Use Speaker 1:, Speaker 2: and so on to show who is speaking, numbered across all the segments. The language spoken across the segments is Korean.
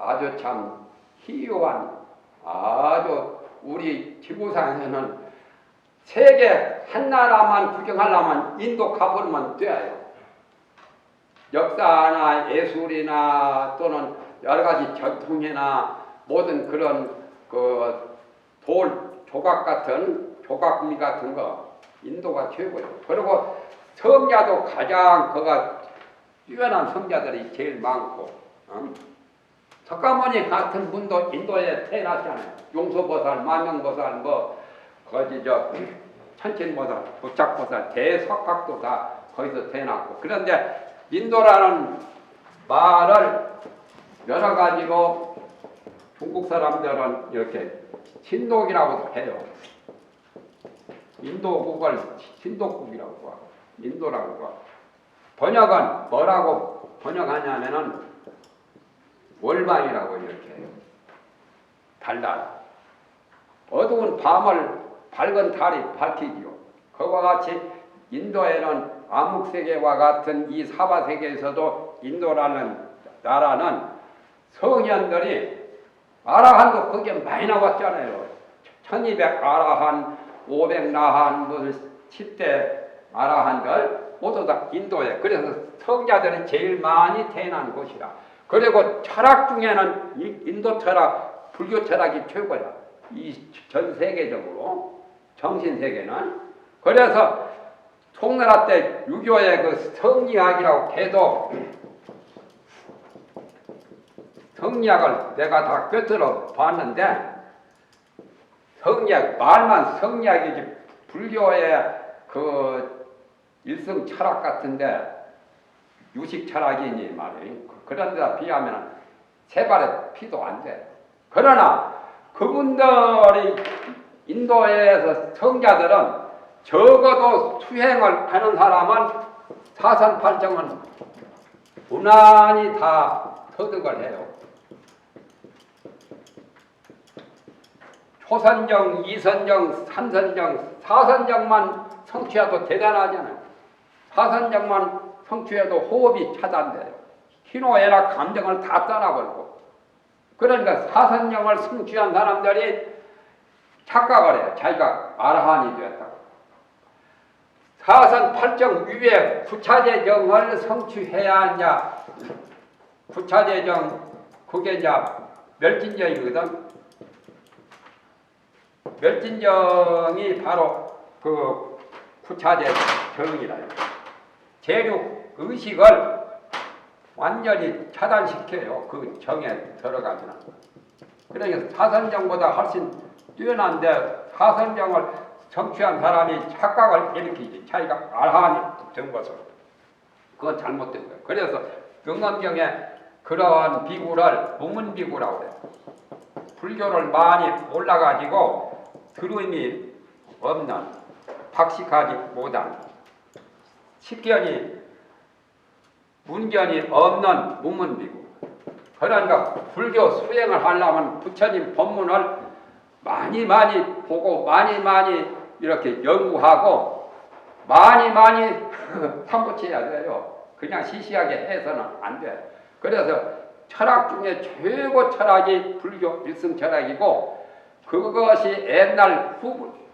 Speaker 1: 아주 참 희유한 아주 우리 지구상에서는 세계 한 나라만 구경하려면 인도 가보면 돼요. 역사나 예술이나 또는 여러 가지 전통이나 모든 그런 그 돌 조각 같은 조각미 같은 거 인도가 최고예요. 그리고 성자도 가장 그가 뛰어난 성자들이 제일 많고 석가모니 같은 분도 인도에 태어났잖아요. 용서보살, 만명보살, 뭐 거기 저 천진보살, 부착보살, 대석학도 다 거기서 태어났고. 그런데 인도라는 말을 여러 가지로 중국 사람들은 이렇게 신독이라고 해요. 인도국을 신독국이라고 하고 인도라고 하고. 번역은 뭐라고 번역하냐면은 월반이라고 이렇게 해요. 달달. 어두운 밤을 밝은 달이 밝히지요. 그와 같이 인도에는 암흑세계와 같은 이 사바세계에서도 인도라는 나라는 성현들이 아라한도 거기에 많이 나왔잖아요. 1200 아라한, 500 라한, 무슨 10대 아라한들 모두 다 인도에. 그래서 성자들이 제일 많이 태어난 곳이라. 그리고 철학 중에는 인도 철학, 불교 철학이 최고야. 이 전 세계적으로 정신 세계는. 그래서 송나라 때 유교의 그 성리학이라고 해도 성리학을 내가 다 꿰뚫어 봤는데 성리학 말만 성리학이지 불교의 그 일성 철학 같은데 유식 철학이니 말이에요. 그런 데다 비하면 세 발의 피도 안 돼. 그러나 그분들이 인도에서 성자들은 적어도 수행을 하는 사람은 사선팔정은 무난히 다 터득을 해요. 초선정, 이선정, 삼선정, 사선정만 성취해도 대단하잖아요. 사선정만 성취해도 호흡이 차단돼요. 희노애락 감정을 다 떠나버리고. 그러니까 사선정을 성취한 사람들이 착각을 해요. 자기가 아라한이 되었다고. 사선팔정 위에 구차재정을 성취해야 이제 구차재정 그게 이제 멸진정이거든. 멸진정이 바로 그 구차재정이라요. 재륙 의식을 완전히 차단시켜요. 그 정에 들어가면. 그러니까 사선정보다 훨씬 뛰어난데 사선정을 성취한 사람이 착각을 일으키지. 자기가 아라한이 된 것을. 그건 잘못된 거예요. 그래서 등엄경에 그러한 비구를 무문비구라고 해요. 불교를 많이 몰라가지고 들음이 없는, 박식하지 못한, 식견이, 문견이 없는 무문비구. 그러니까 불교 수행을 하려면 부처님 법문을 많이 보고 많이 이렇게 연구하고 많이 삼부쳐야 돼요. 그냥 시시하게 해서는 안 돼. 그래서 철학 중에 최고 철학이 불교 일승철학이고 그것이 옛날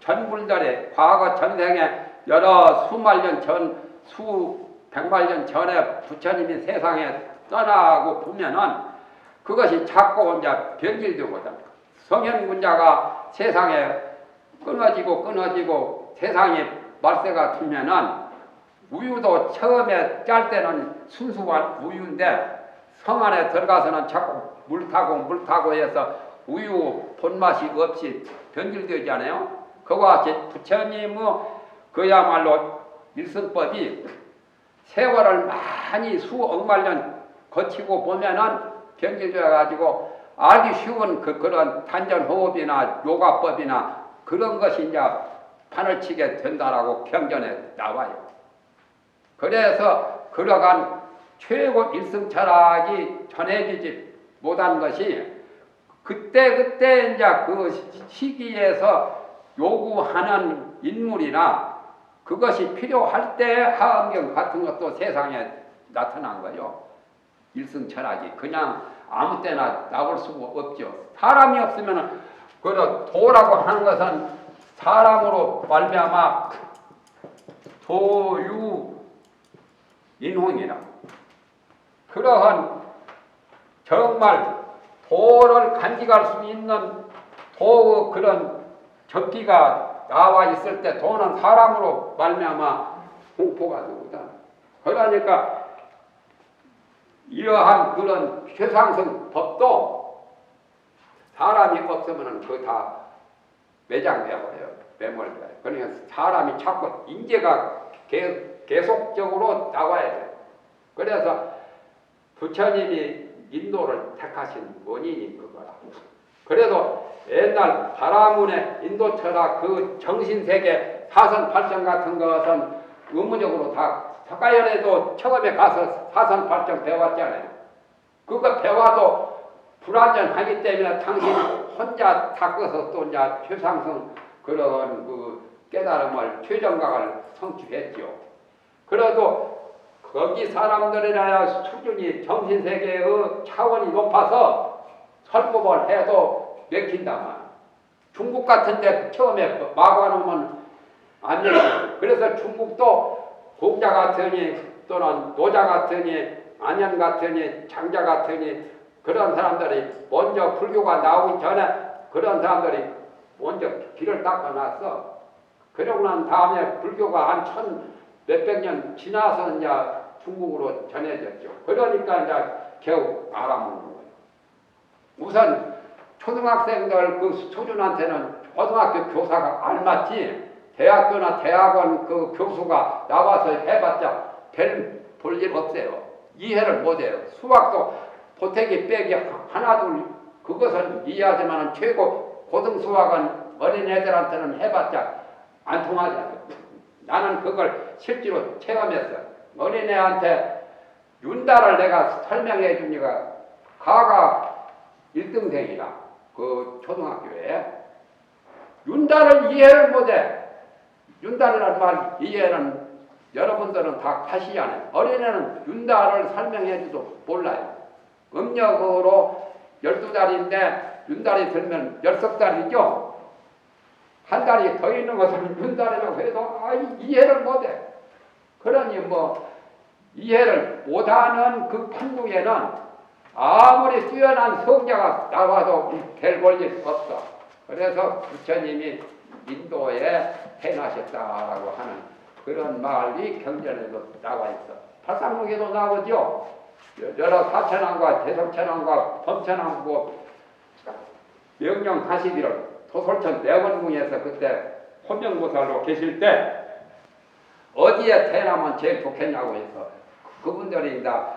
Speaker 1: 전불들의 과거 전생에 여러 수만 년 전, 수백만 년 전에 부처님이 세상에 떠나고 보면은 그것이 자꾸 이제 변질되거든. 성현군자가 세상에 끊어지고 세상이 말세가 되면은 우유도 처음에 짤 때는 순수한 우유인데 성 안에 들어가서는 자꾸 물 타고 해서 우유 본맛이 없이 변질되잖아요. 그와 같이 부처님의 그야말로 일승법이 세월을 많이 수억만 년 거치고 보면은 변질되어 가지고 알기 쉬운 그런 단전호흡이나 요가법이나 그런 것이 이제 판을 치게 된다라고 경전에 나와요. 그래서 그러한 최고 일승 철학이 전해지지 못한 것이 그때 이제 그 시기에서 요구하는 인물이나 그것이 필요할 때 하엄경 같은 것도 세상에 나타난 거예요. 일승 철학이 그냥 아무 때나 나올 수가 없죠. 사람이 없으면 그 도라고 하는 것은 사람으로 말미암아 도유 인홍이라 그러한 정말 도를 간직할 수 있는 도의 그런 적기가 나와 있을 때 도는 사람으로 말미암아 공포가 되거든. 그러니까 이러한 그런 최상승 법도 사람이 없으면 그거 다 매장되어 버려요. 매몰돼요. 그러니까 사람이 자꾸 인재가 계속적으로 나와야 돼요. 그래서 부처님이 인도를 택하신 원인이 그거라. 그래도 옛날 바라문의 인도 철학 그 정신세계 사선팔정 같은 것은 의무적으로 다 석가연에도 처음에 가서 사선팔정 배웠잖아요. 그거 배워도 불완전하기 때문에 당신 혼자 닦아서 또 이제 최상승 그런 그 깨달음을 최정각을 성취했죠. 그래도 거기 사람들이나 수준이 정신세계의 차원이 높아서 설법을 해도 맥힌다만 중국 같은데 처음에 막아놓으면 안 되죠. 그래서 중국도 공자 같으니 또는 노자 같으니 안현 같으니 장자 같으니 그런 사람들이 먼저 불교가 나오기 전에 그런 사람들이 먼저 길을 닦아놨어. 그러고 난 다음에 불교가 한 몇백 년 지나서 이제 중국으로 전해졌죠. 그러니까 이제 겨우 알아먹는 거예요. 우선 초등학생들 그 수준한테는 초등학교 교사가 알맞지 대학교나 대학원 그 교수가 나와서 해봤자 볼 일 없어요. 이해를 못해요. 수학도 보태기 빼기 하나 둘 그것은 이해하지만 최고 고등수학은 어린애들한테는 해봤자 안 통하잖아요. 나는 그걸 실제로 체험했어. 어린애한테 윤다를 내가 설명해 주니까 가가 1등생이라 그 초등학교에 윤다를 이해를 못해. 윤다라는 말 이해는 여러분들은 다 하시잖아요. 어린애는 윤다를 설명해줘도 몰라요. 음력으로 12달인데 윤달이 들면 10달이죠. 한 달이 더 있는 것은 윤달이라고 해도 이해를 못해. 그러니 뭐 이해를 못하는 그 판국에는 아무리 뛰어난 성자가 나와도 별 볼 일 없어. 그래서 부처님이 인도에 태어나셨다라고 하는 그런 말이 경전에도 나와 있어. 팔상록에도 나오죠. 여러 사천왕과 대성천왕과 범천왕고 명령 하시기를 도솔천 내원궁에서 그때 혼명보살로 계실 때 어디에 태어나면 제일 좋겠냐고 해서 그분들이 다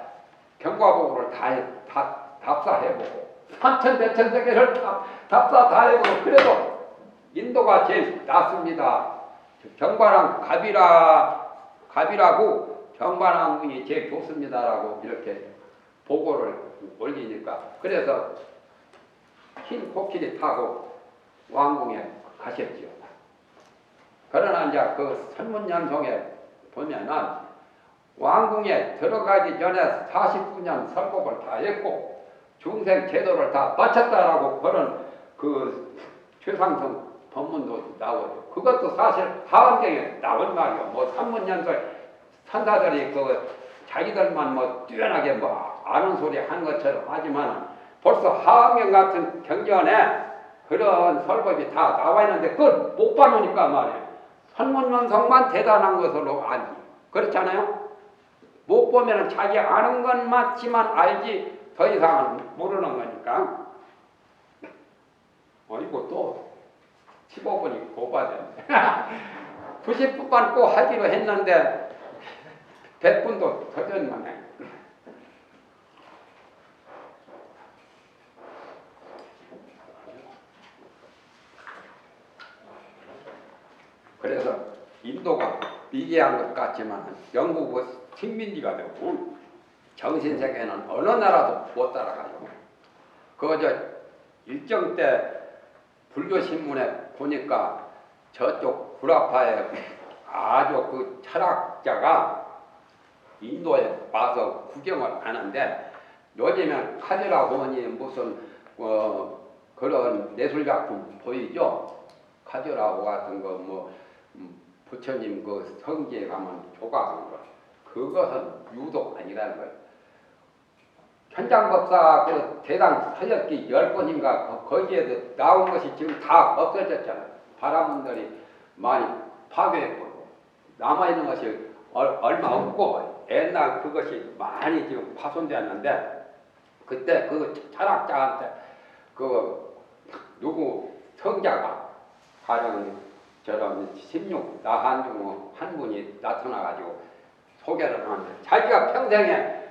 Speaker 1: 경과보고를 다 답사해보고 삼천대천세계를 답사 다 해보고 그래도 인도가 제일 낫습니다. 정관왕 갑이라고 정관왕이 제일 좋습니다라고 이렇게 보고를 올리니까 그래서 흰 코끼리 타고 왕궁에 가셨지요. 그러나 이제 그 설문연송에 보면은 왕궁에 들어가기 전에 49년 설법을 다 했고 중생 제도를 다 마쳤다라고 그런 그 최상승 법문도 나오죠. 그것도 사실 하원경에 나온 말이요. 뭐 산문연설 선사들이 그 자기들만 뭐 뛰어나게 뭐 아는 소리 하는 것처럼 하지만 벌써 하원경 같은 경전에 그런 설법이 다 나와 있는데 그걸 못 봐놓으니까 말이에요. 선문연성만 대단한 것으로 알지. 그렇잖아요? 못 보면 자기 아는 것만치만 알지 더 이상은 모르는 거니까. 이거 또 15분이 고받았네. 90분만 꼭 하기로 했는데 100분도 더 됐네. 그래서 인도가 미개한 것 같지만 영국은 식민지가 되고 정신세계는 어느 나라도 못 따라가요. 그저 일정 때 불교신문에 보니까 저쪽 구라파에 아주 그 철학자가 인도에 와서 구경을 하는데 요즘엔 카지라 보니 무슨 그런 예술작품 보이죠? 카지라고 같은 거 뭐 부처님 그 성지에 가면 조각한 거 그것은 유독 아니라는 거예요. 현장법사 그 대당 서적기 10권인가 거기에도 나온 것이 지금 다 없어졌잖아요. 바라문들이 많이 파괴했고 남아있는 것이 얼마 없고 옛날 그것이 많이 지금 파손되었는데 그때 그 철학자한테 그 누구 성자가 가령 저런 16 나한중 한 분이 나타나가지고 소개를 하는데 자기가 평생에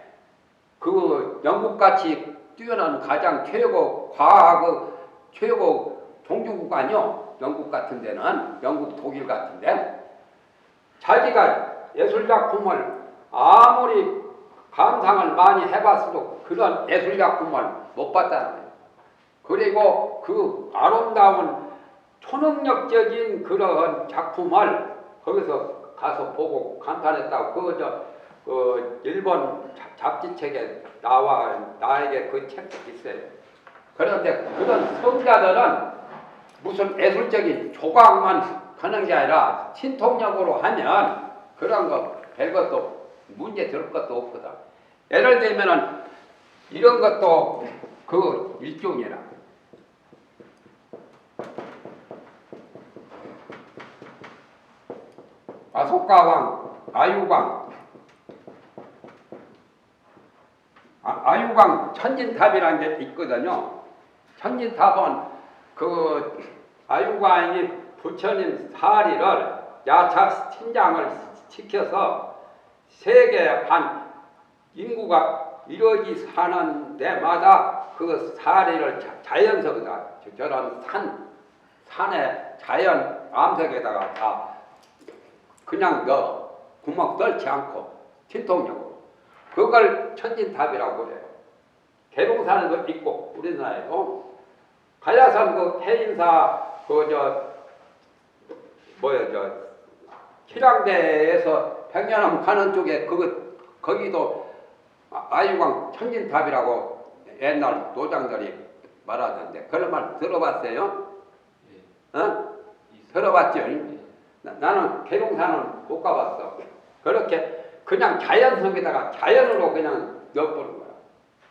Speaker 1: 그 영국같이 뛰어난 가장 최고 과학 최고 종주국가요. 영국 같은 데는 영국 독일 같은데 자기가 예술작품을 아무리 감상을 많이 해봤어도 그런 예술작품을 못 봤다는 거예요. 그리고 그 아름다운 초능력적인 그런 작품을 거기서 가서 보고 감탄했다고 그 일본 잡지책에 나에게 그 책도 있어요. 그런데 그런 성자들은 무슨 예술적인 조각만 하는 게 아니라 신통력으로 하면 그런 거 별것도 문제 될 것도 없거든. 예를 들면은 이런 것도 그 일종이라. 아소가왕, 아유광, 아유광 천진탑이라는 게 있거든요. 천진탑은 그 아유광이 부처님 사리를 야차 신장을 시켜서 세계 반 인구가 1억이 사는 데마다 그 사리를 자연석에다 저런 산에 자연 암석에다가 다 그냥 넣어 구멍 뚫지 않고 진통력으로 그걸 천진탑이라고 그래요. 계룡산에도 있고 우리나라에도 가야산 그 해인사 희랑대에서 백년암 가는 쪽에 거기도 아유광 천진탑이라고 옛날 노장들이 말하던데 그런 말 들어봤어요? 어? 들어봤죠? 나는 계룡산은 못 가봤어. 그렇게 그냥 자연성에다가 자연으로 그냥 넣어버린 거야.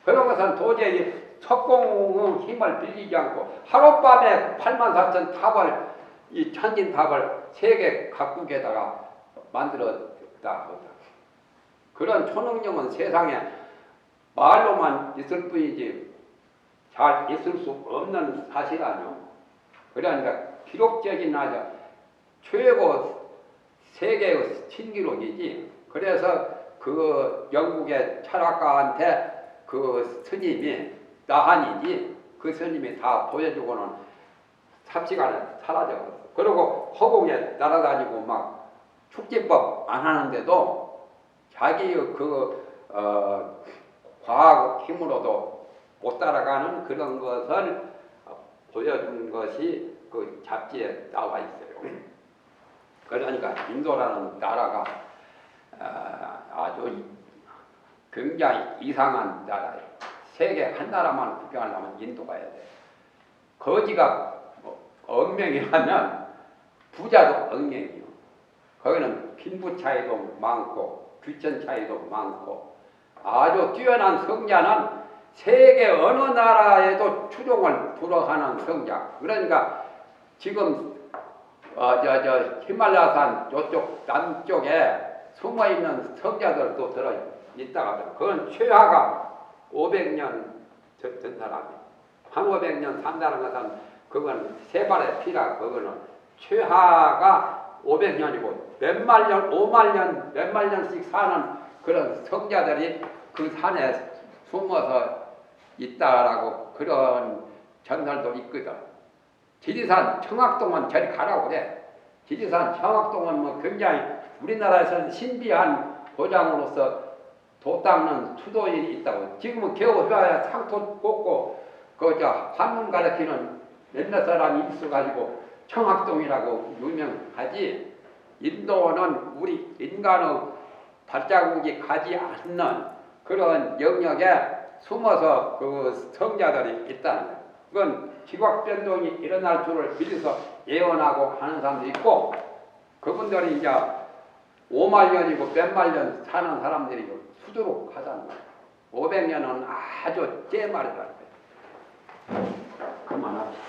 Speaker 1: 그런 것은 도저히 석공의 힘을 빌리지 않고 하룻밤에 84,000 탑을 이 천진탑을 세계 각국에다가 만들었다. 그런 초능력은 세상에 말로만 있을 뿐이지 잘 있을 수 없는 사실 아니요. 그러니까 기록적인 아주 최고 세계의 신기록이지. 그래서 그 영국의 철학가한테 그 스님이 나한이지 그 스님이 다 보여주고는 삽시간에 사라져버렸어. 그리고 허공에 날아다니고 막 축지법 안 하는데도 자기의 과학 힘으로도 못 따라가는 그런 것을 보여준 것이 그 잡지에 나와 있어요. 그러니까 인도라는 나라가 아주 굉장히 이상한 나라예요. 세계 한 나라만 구경하려면 인도 가야 돼. 거지가 억명이라면 부자도 억명이요. 거기는 빈부 차이도 많고 귀천 차이도 많고 아주 뛰어난 성자는 세계 어느 나라에도 추종을 불허하는 성자. 그러니까 지금 히말라야산 저쪽 남쪽에 숨어있는 성자들도 들어있다가 그건 최하가 500년 된 사람이에요. 1500년 산다는 것은 그건 세발의 피라 그거는 최하가 500년이고 몇만 년, 5만 년, 몇만 년씩 사는 그런 성자들이 그 산에 숨어서 있다라고 그런 전설도 있거든. 지리산 청학동은 저리 가라고 그래. 지리산 청학동은 뭐 굉장히 우리나라에서는 신비한 고장으로서 도 닦는 수도인이 있다고. 지금은 겨우 해야 상토 꽂고 한문 가르치는 몇몇 사람이 있어가지고 청학동이라고 유명하지. 인도는 우리 인간의 발자국이 가지 않는 그런 영역에 숨어서 그 성자들이 있다는 거예요. 그건 기각 변동이 일어날 줄을 미리서 예언하고 하는 사람도 있고, 그분들이 이제 5만 년이고 몇만 년 사는 사람들이 수두룩하다는 거예요. 500년은 아주 제 말이라는 거예요. 그만합시다.